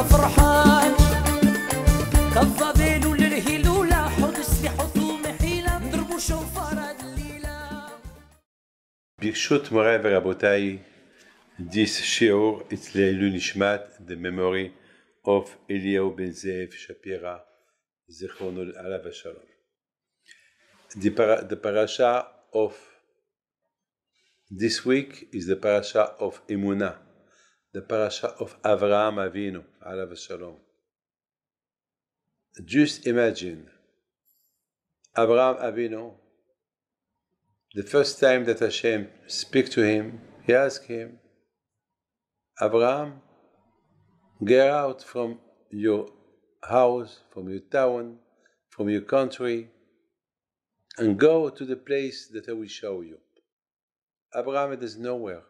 فرحان كالظبيل للهلولة حط سليحته محيلة نضربوا شوفار الليلة. برشوت מוריי ורבותיי, this shiur is Leilu Nishmat, the memory of Eliyahu ben Zeev, Shapira, Zichrono alav Shalom. The parasha of this week is the parasha of Emunah, the parasha of Avraham Avinou, alav Shalom. Just imagine, Avraham Avinou, the first time that Hashem speaks to him, he asks him, Avraham, get out from your house, from your town, from your country, and go to the place that I will show you. Avraham is nowhere.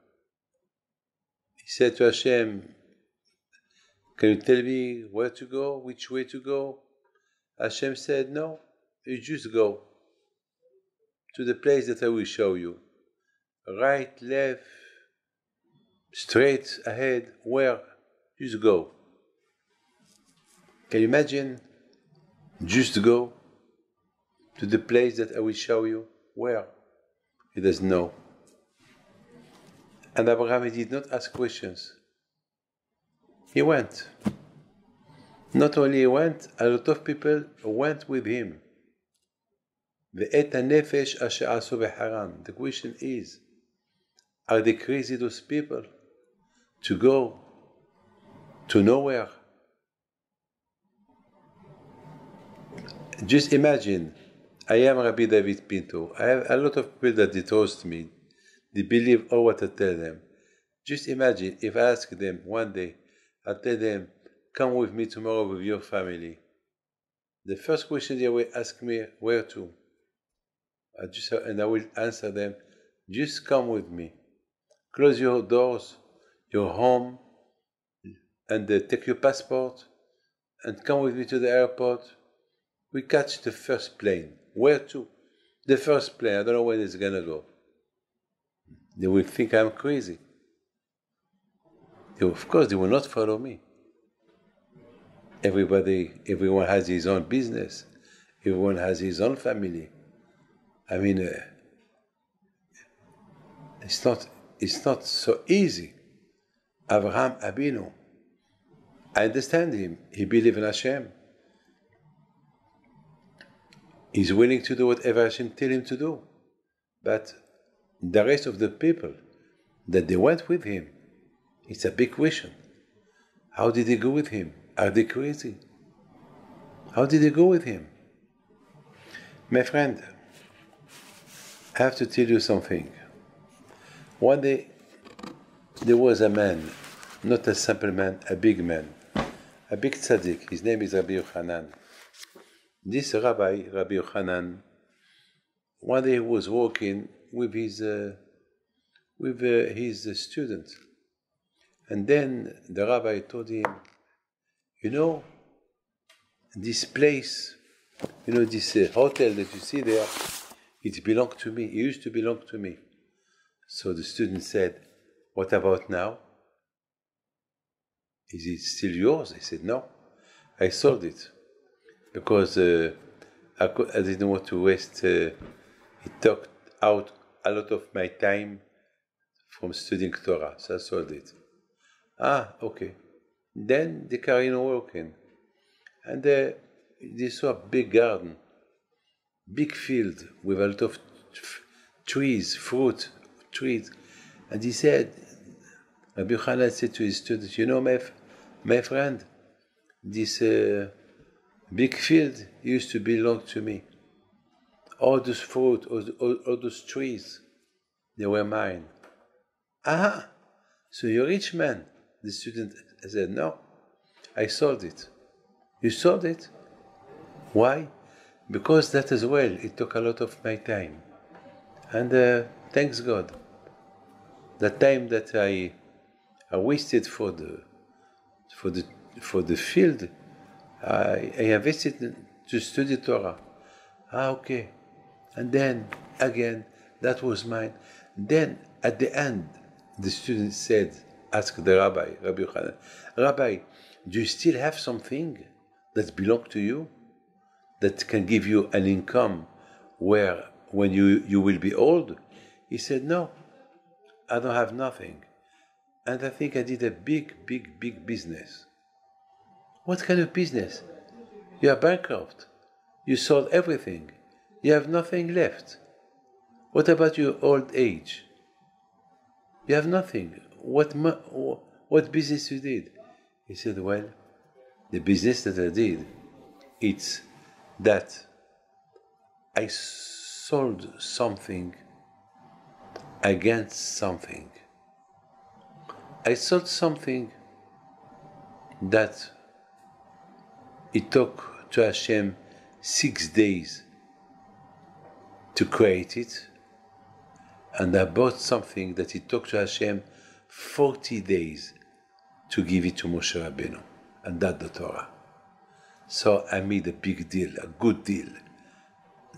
He said to Hashem, can you tell me where to go, which way to go? Hashem said, no, you just go to the place that I will show you. Right, left, straight ahead, where? Just go. Can you imagine? Just go to the place that I will show you. Where? He doesn't know. And Abraham did not ask questions. He went. Not only he went, a lot of people went with him. The question is, are they crazy, those people, to go to nowhere? Just imagine, I am Rabbi David Pinto. I have a lot of people that they trust me. They believe all what I tell them. Just imagine if I ask them one day, I tell them, come with me tomorrow with your family. The first question they will ask me, where to? And I will answer them, just come with me. Close your doors, your home, and take your passport, and come with me to the airport. We catch the first plane. Where to? The first plane. I don't know where it's going to go. They will think I'm crazy. Of course, they will not follow me. Everyone has his own business. Everyone has his own family. I mean, it's not so easy. Avraham Avinou, I understand him. He believes in Hashem. He's willing to do whatever Hashem tells him to do. But the rest of the people that they went with him, it's a big question. How did they go with him? Are they crazy? How did they go with him? My friend, I have to tell you something. One day, there was a man, not a simple man, a big man, a big tzaddik. His name is Rabbi Yochanan. This Rabbi Yochanan, one day he was walking with his student, and then the rabbi told him, you know, this place, you know, this hotel that you see there, it belonged to me. It used to belong to me. So the student said, what about now? Is it still yours? He said, no, I sold it. Because I didn't want to waste, it took out a lot of my time from studying Torah, so I sold it. Okay. Then they carry on working. And they saw a big garden, big field with a lot of trees, fruit trees. And he said, Rabbi Yochanan said to his students, you know, my friend, this big field used to belong to me. All those fruit, all those trees, they were mine. So you're a rich man. The student said, no, I sold it. You sold it? Why? Because that as well, it took a lot of my time. And thanks God. The time that I wasted for the field, I invested to study Torah. Okay. And then, again, that was mine. Then, at the end, the student said, asked the Rabbi Yochanan, Rabbi, Do you still have something that belongs to you, that can give you an income where when you will be old? He said, no, I don't have nothing. And I think I did a big business. What kind of business? You are bankrupt. You sold everything. You have nothing left. What about your old age? You have nothing. What business you did? He said, well, the business that I did, it's that I sold something against something. I sold something that it took to Hashem 6 days to create it, and I bought something that it took to Hashem 40 days to give it to Moshe Rabbeinu, and that's the Torah. So I made a big deal, a good deal,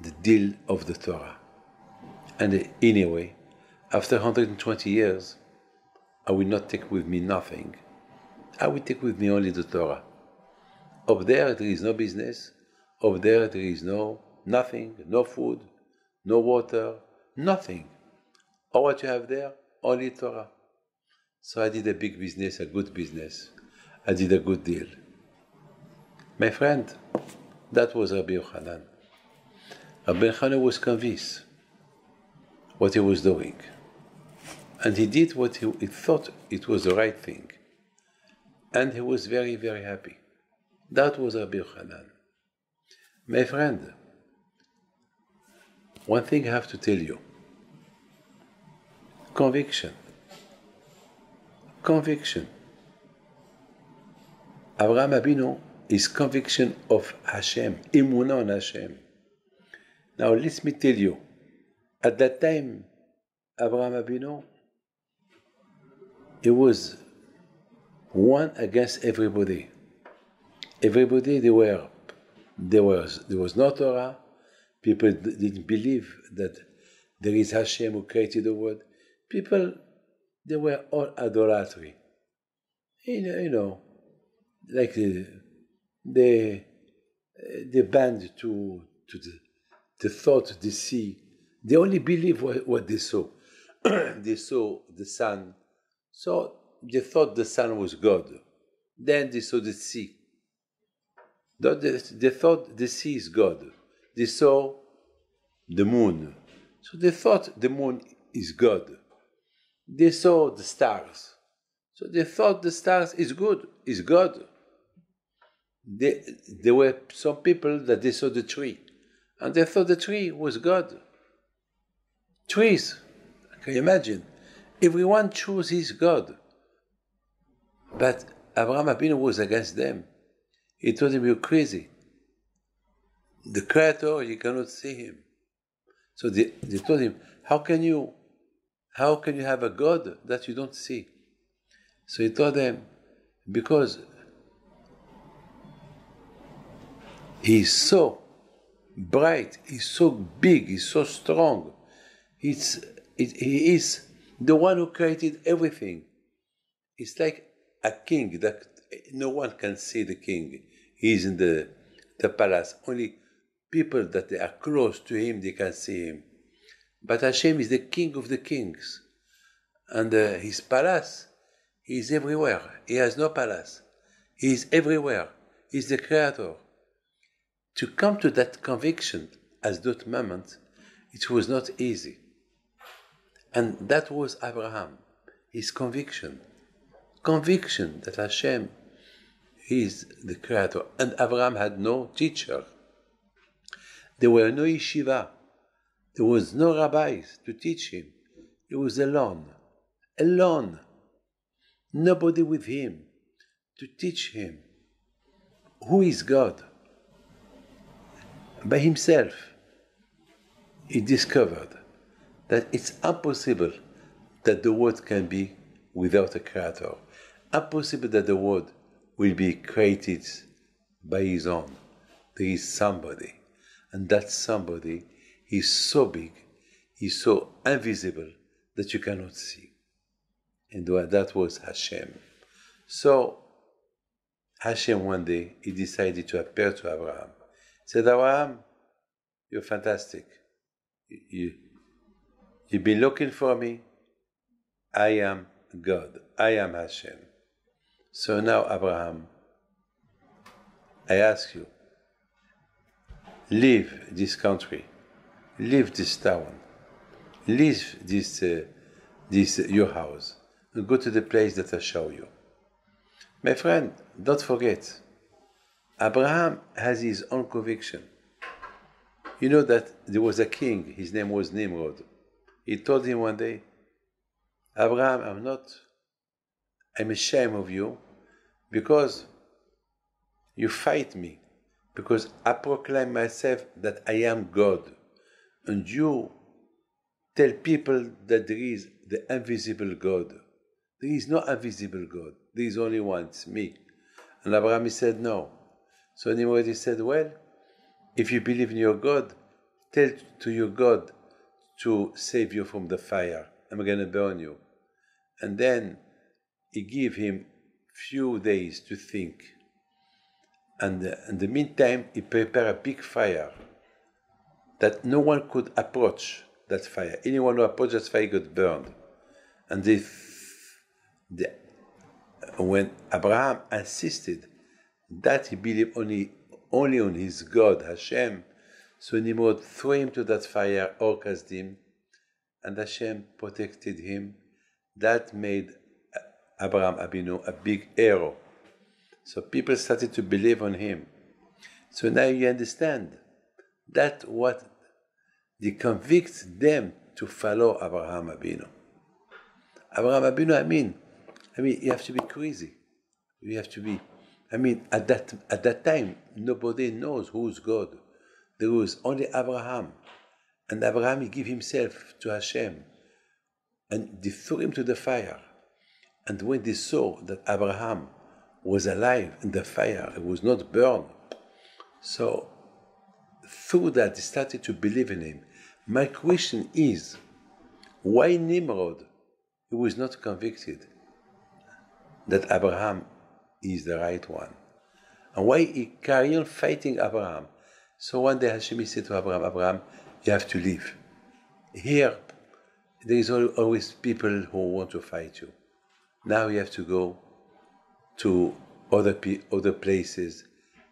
the deal of the Torah. And anyway, after 120 years, I will not take with me nothing. I will take with me only the Torah. Up there is no business. Up there is nothing, no food, no water, nothing. All what you have there, only Torah. So I did a big business, a good business. I did a good deal. My friend, that was Rabbi Yochanan. Rabbi Yochanan was convinced what he was doing. And he did what he thought it was the right thing. And he was very, very happy. That was Rabbi Yochanan. My friend, one thing I have to tell you. Conviction. Conviction. Avraham Avinou is conviction of Hashem, Emunah on Hashem. Now let me tell you, at that time, Avraham Avinou, he was one against everybody. Everybody, there was no Torah. People didn't believe that there is Hashem who created the world. People, they were all idolatry. You know, like they banned to the thought, the sea. They only believe what they saw. They saw the sun. So they thought the sun was God. Then they saw the sea. They thought the sea is God. They saw the moon. So they thought the moon is God. They saw the stars. So they thought the stars is good, is God. There were some people that they saw the tree. And they thought the tree was God. Trees, can you imagine? Everyone chooses God. But Avraham Avinou was against them. He told him, you're crazy. The Creator, you cannot see him. So they told him, how can you have a God that you don't see? So he told them, because he's so bright, he's so big, he's so strong. He is the one who created everything. It's like a king that no one can see the king. He's in the palace. Only people that they are close to him, they can see him. But Hashem is the king of the kings. And his palace, he is everywhere. He has no palace. He is everywhere. He is the creator. To come to that conviction at that moment, it was not easy. And that was Abraham, his conviction. Conviction that Hashem is the creator. And Abraham had no teacher. There were no yeshiva. There was no rabbis to teach him. He was alone. Alone. Nobody with him to teach him who is God. By himself, he discovered that it's impossible that the world can be without a creator. Impossible that the world will be created by his own. There is somebody. And that somebody is so big, is so invisible that you cannot see. And that was Hashem. So Hashem one day, he decided to appear to Abraham. He said, Abraham, you're fantastic. You've been looking for me. I am God. I am Hashem. So now, Abraham, I ask you, leave this country, leave this town, leave this your house, and go to the place that I show you. My friend, don't forget, Abraham has his own conviction. You know that there was a king, his name was Nimrod. He told him one day, Abraham, I'm ashamed of you because you fight me, because I proclaim myself that I am God, and you tell people that there is the invisible God. There is no invisible God. There is only one, it's me. And Abraham said no. So Nimrod said, well, if you believe in your God, tell to your God to save you from the fire. I'm going to burn you. And then he gave him few days to think. And in the meantime, he prepared a big fire that no one could approach that fire. Anyone who approached that fire got burned. And when Abraham insisted that he believed only on his God, Hashem, so Nimrod threw him to that fire, orcased him, and Hashem protected him. That made Avraham Avinou a big hero. So people started to believe on him. So now you understand that what they convict them to follow Avraham Avinou. Avraham Avinou, I mean, you have to be crazy. You have to be. At that time, nobody knows who's God. There was only Abraham, and Abraham he gave himself to Hashem, and they threw him to the fire. And when they saw that Abraham was alive in the fire, it was not burned. So through that, they started to believe in him. My question is, why Nimrod, he was not convicted that Abraham is the right one? And why he carried on fighting Abraham? So one day Hashem said to Abraham, Abraham, you have to leave. Here, there is always people who want to fight you. Now you have to go to other places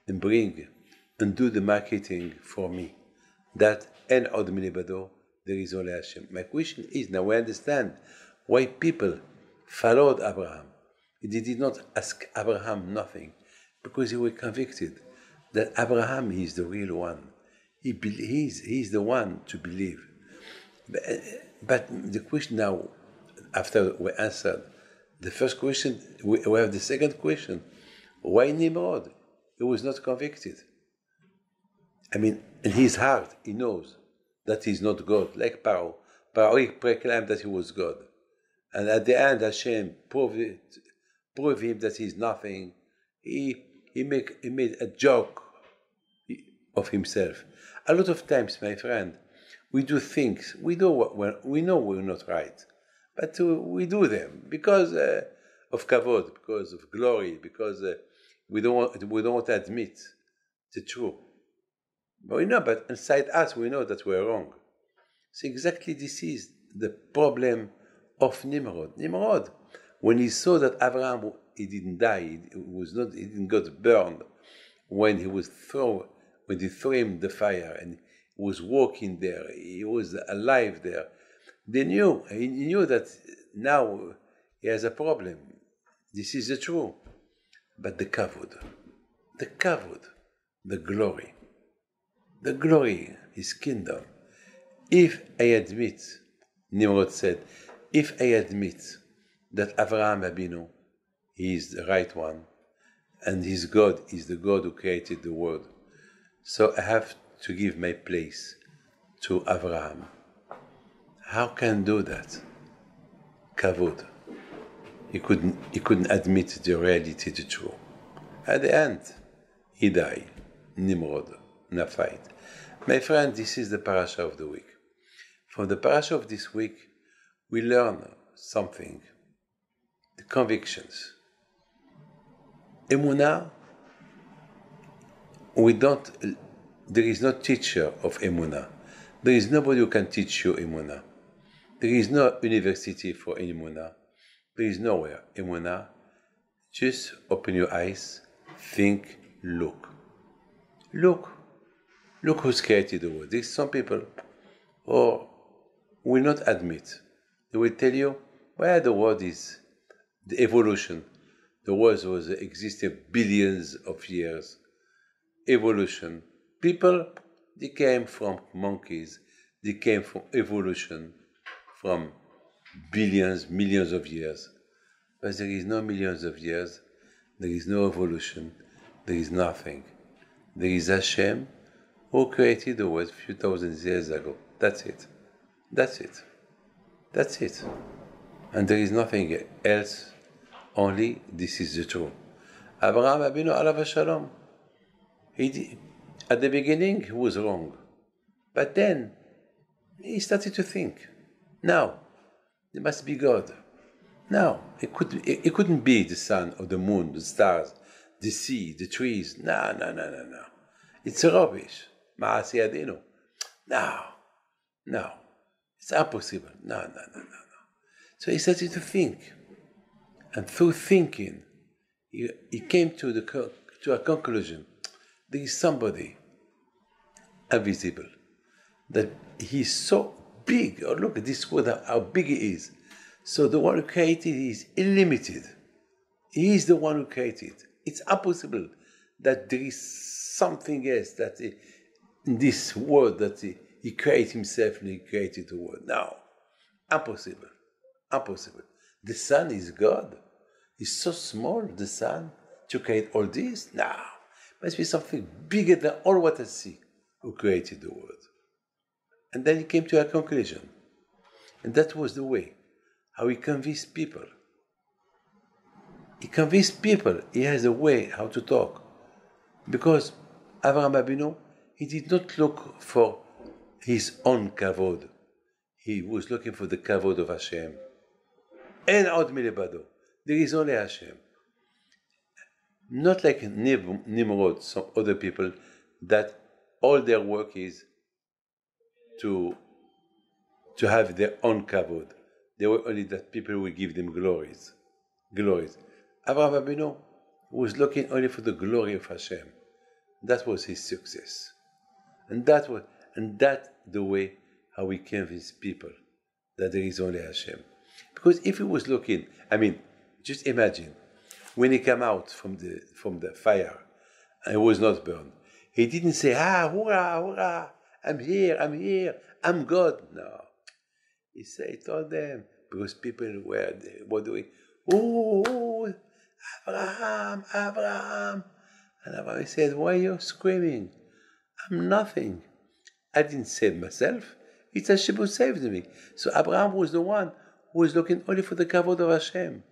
and do the marketing for me. That and Od Milibado, there is only Hashem. My question is, now we understand why people followed Abraham. They did not ask Abraham nothing, because they were convicted that Abraham is the real one. He's the one to believe. But the question now, after we answered the first question, we have the second question. Why Nimrod? He was not convicted. In his heart, he knows that he's not God. Like Paro. Paro, he proclaimed that he was God. And at the end, Hashem proved him that he's nothing. He made a joke of himself. A lot of times, my friend, we do things, we know we're not right, but we do them because of kavod, because of glory, because we don't want to admit the truth. But inside us, we know that we're wrong. So exactly this is the problem of Nimrod. Nimrod, when he saw that Avraham, he didn't die, he didn't get burned when they threw him in the fire, and he was walking there, he was alive there. He knew that now he has a problem. This is the truth. But the kavod, the glory, his kingdom. If I admit, Nimrod said, if I admit that Avraham Avinou, he is the right one, and his God is the God who created the world, so I have to give my place to Avraham. How can I do that? Kavod. He couldn't admit the reality, the truth. At the end, he died. Nimrod, in a fight. My friend, this is the Parsha of the week. From the Parsha of this week, we learn something. The convictions. Emunah there is no teacher of Emunah. There is nobody who can teach you Emunah. There is no university for Emunah. There is nowhere. Emunah, just open your eyes, think, look. Look who's created the world. There's some people who will not admit. They will tell you, well, the world is the evolution. The world was existed billions of years. Evolution. People, they came from monkeys. They came from evolution from billions, millions of years. But there is no millions of years. There is no evolution. There is nothing. There is Hashem who created the world a few thousand years ago. That's it. That's it. That's it. And there is nothing else. Only this is the truth. Avraham Avinou alav shalom. At the beginning, he was wrong. But then, he started to think. Now, there must be God. Now, it couldn't be the sun or the moon, the stars, the sea, the trees. No. It's rubbish. Ma'asi adinu. No. It's impossible. No. So he started to think. And through thinking, he came to a conclusion. There is somebody invisible, that he's so big. Oh, look at this world, how big he is. So the one who created is illimited. He is the one who created. It's impossible that there is something else that in this world that he created himself and he created the world. No, impossible. The sun is God. It's so small, the sun, to create all this. No, must be something bigger than all what I see who created the world. And then he came to a conclusion. And that was the way how he convinced people. He has a way how to talk. Because Avraham Avinou, he did not look for his own kavod. He was looking for the kavod of Hashem. En od milebado. There is only Hashem. Not like Nimrod, some other people, that all their work is to have their own kavod. They were only that people will give them glories. Avraham Avinou was looking only for the glory of Hashem. That was his success. And that the way how we convince people that there is only Hashem. Because if he was looking, just imagine, when he came out from the fire and he was not burned, he didn't say, hurrah, I'm here, I'm God. No. He told them, because people were doing, oh, Avraham. And Avraham said, why are you screaming? I'm nothing. I didn't save myself. It's Hashem who saved me. So Abraham was the one who was looking only for the kavod of Hashem.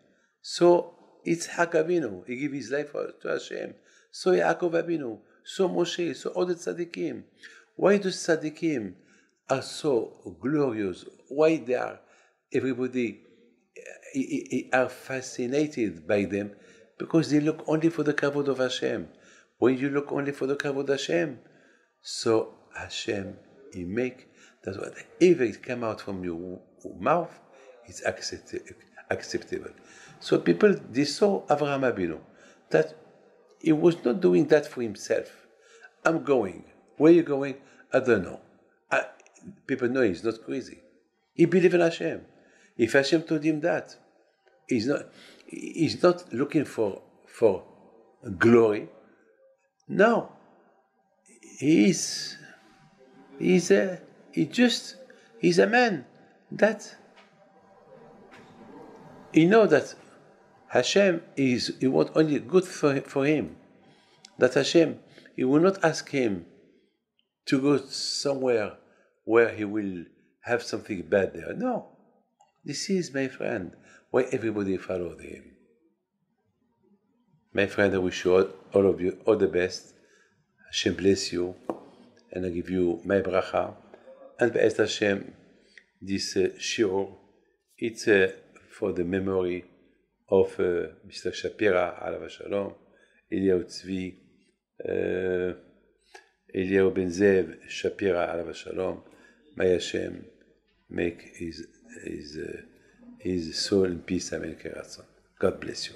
So it's Avinu. He gave his life to Hashem. So Yaakov Avinu. So Moshe. So all the tzaddikim. Why the tzaddikim are so glorious? Why they are, everybody are fascinated by them? Because they look only for the kavod of Hashem. When you look only for the kavod of Hashem, so Hashem, He make that whatever it come out from your mouth, it's acceptable. So people, they saw Avraham Avinou, that he was not doing that for himself. I'm going. Where are you going? I don't know. People know he's not crazy. He believes in Hashem. If Hashem told him that, he's not looking for glory. No. He's a man that he knows that Hashem he wants only good for him. That Hashem, he will not ask him to go somewhere where he will have something bad there. No. This is, my friend, why everybody followed him. My friend, I wish you all of you all the best. Hashem bless you, and I give you my bracha. And Be'ez Hashem, this shiur, it's for the memory of Mr. Shapira, alav shalom, Eliyahu Tzvi, Eliyahu ben Zeev, Shapira, alav shalom. May Hashem make his soul in peace. Amen. God bless you.